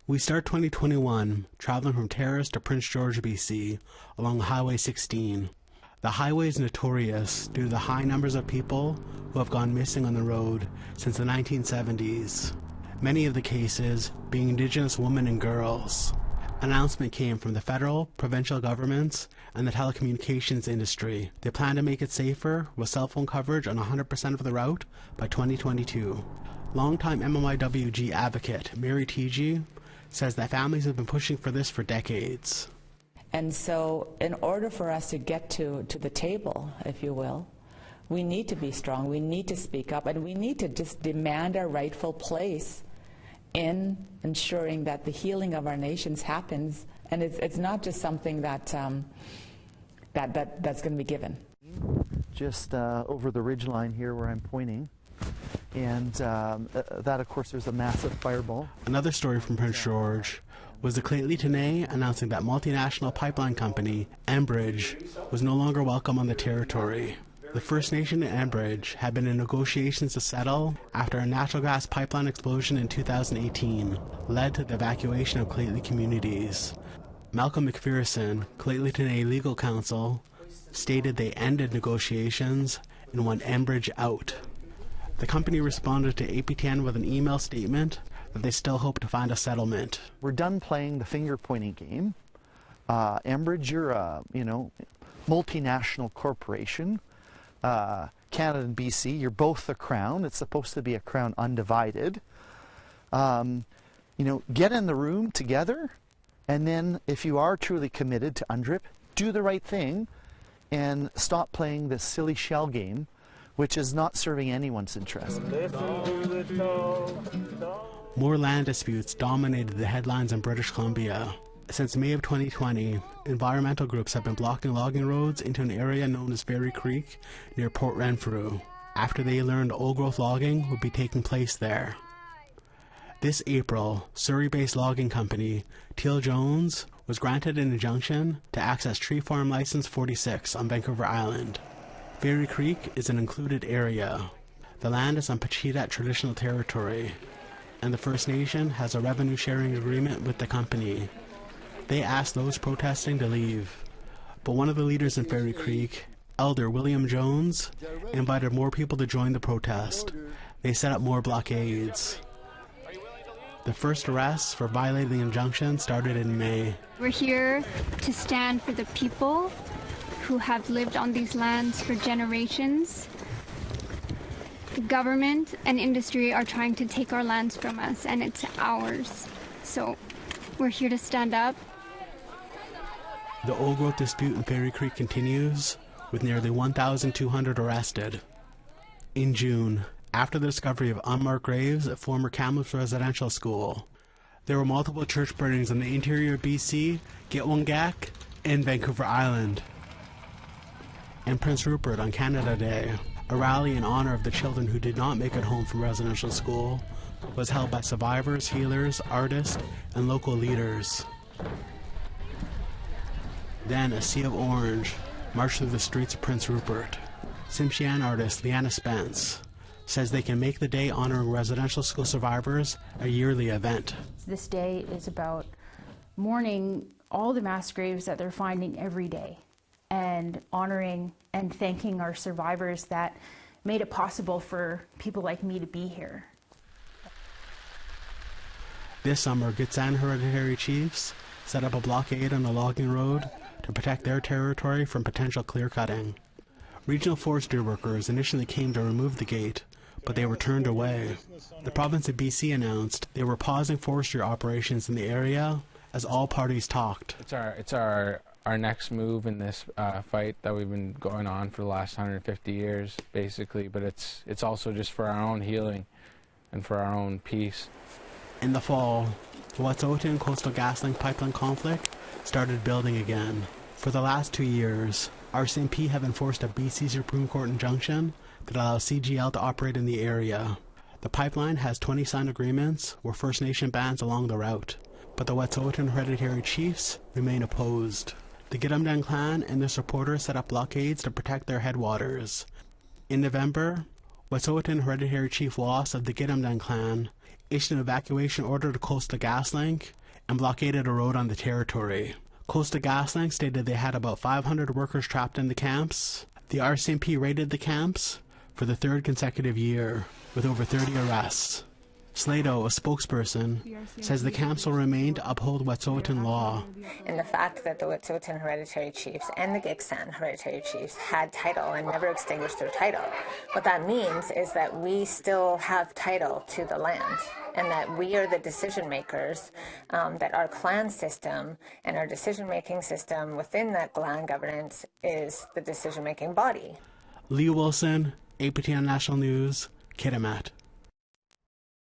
We start 2021 traveling from Terrace to Prince George, BC, along Highway 16. The highway is notorious due to the high numbers of people who have gone missing on the road since the 1970s, many of the cases being Indigenous women and girls. An announcement came from the federal, provincial governments, and the telecommunications industry. They plan to make it safer with cell phone coverage on 100% of the route by 2022. Longtime MMIWG advocate Mary Teegee says that families have been pushing for this for decades. And so in order for us to get to the table, if you will, we need to be strong, we need to speak up, and we need to just demand our rightful place in ensuring that the healing of our nations happens. And it's not just something that's going to be given. Just over the ridge line here where I'm pointing. And that, of course, there's a massive fireball. Another story from Prince George was the Lheidli announcing that multinational pipeline company, Enbridge, was no longer welcome on the territory. The First Nation in Enbridge had been in negotiations to settle after a natural gas pipeline explosion in 2018 led to the evacuation of Lheidli communities. Malcolm McPherson, Lheidli legal counsel, stated they ended negotiations and want Enbridge out. The company responded to APTN with an email statement that they still hope to find a settlement. We're done playing the finger-pointing game. Enbridge, you're a multinational corporation. Canada and BC, you're both the Crown. It's supposed to be a Crown undivided. Get in the room together, and then if you are truly committed to UNDRIP, do the right thing and stop playing this silly shell game, which is not serving anyone's interest. More land disputes dominated the headlines in British Columbia. Since May of 2020, environmental groups have been blocking logging roads into an area known as Fairy Creek near Port Renfrew, after they learned old-growth logging would be taking place there. This April, Surrey-based logging company Teal Jones was granted an injunction to access Tree Farm License 46 on Vancouver Island. Fairy Creek is an included area. The land is on Pacheedaht traditional territory, and the First Nation has a revenue-sharing agreement with the company. They asked those protesting to leave, but one of the leaders in Fairy Creek, Elder William Jones, invited more people to join the protest. They set up more blockades. The first arrests for violating the injunction started in May. We're here to stand for the people who have lived on these lands for generations. The government and industry are trying to take our lands from us, and it's ours. So we're here to stand up. The old-growth dispute in Fairy Creek continues, with nearly 1,200 arrested. In June, after the discovery of unmarked graves at former Kamloops Residential School, there were multiple church burnings in the interior of BC, Gitwangak, and Vancouver Island. And Prince Rupert on Canada Day, a rally in honor of the children who did not make it home from residential school, was held by survivors, healers, artists, and local leaders. Then a sea of orange marched through the streets of Prince Rupert. Tsimshian artist LIANNA Spence says they can make the day honoring residential school survivors a yearly event. This day is about mourning all the mass graves that they're finding every day, and honoring and thanking our survivors that made it possible for people like me to be here. This summer, Gitxsan hereditary chiefs set up a blockade on the logging road to protect their territory from potential clear-cutting. Regional forestry workers initially came to remove the gate, but they were turned away. The province of BC announced they were pausing forestry operations in the area as all parties talked. It's our next move in this fight that we've been going on for the last 150 years, basically, but it's also just for our own healing and for our own peace. In the fall, the Wet'suwet'en Coastal GasLink pipeline conflict started building again. For the last 2 years, RCMP have enforced a BC Supreme Court injunction that allows CGL to operate in the area. The pipeline has 20 signed agreements where First Nation bands along the route, but the Wet'suwet'en hereditary chiefs remain opposed. The Gidimt'en clan and their supporters set up blockades to protect their headwaters. In November, Wet'suwet'en hereditary chief Wass of the Gidimt'en clan issued an evacuation order to Coastal GasLink and blockaded a road on the territory. Coastal GasLink stated they had about 500 workers trapped in the camps. The RCMP raided the camps for the third consecutive year, with over 30 arrests. Slato, a spokesperson, says the camps will remain to uphold Wet'suwet'en law. And the fact that the Wet'suwet'en hereditary chiefs and the Gigsan hereditary chiefs had title and never extinguished their title, what that means is that we still have title to the land, and that we are the decision makers, that our clan system and our decision-making system within that clan governance is the decision-making body. Lee Wilson, APTN National News, Kitimat.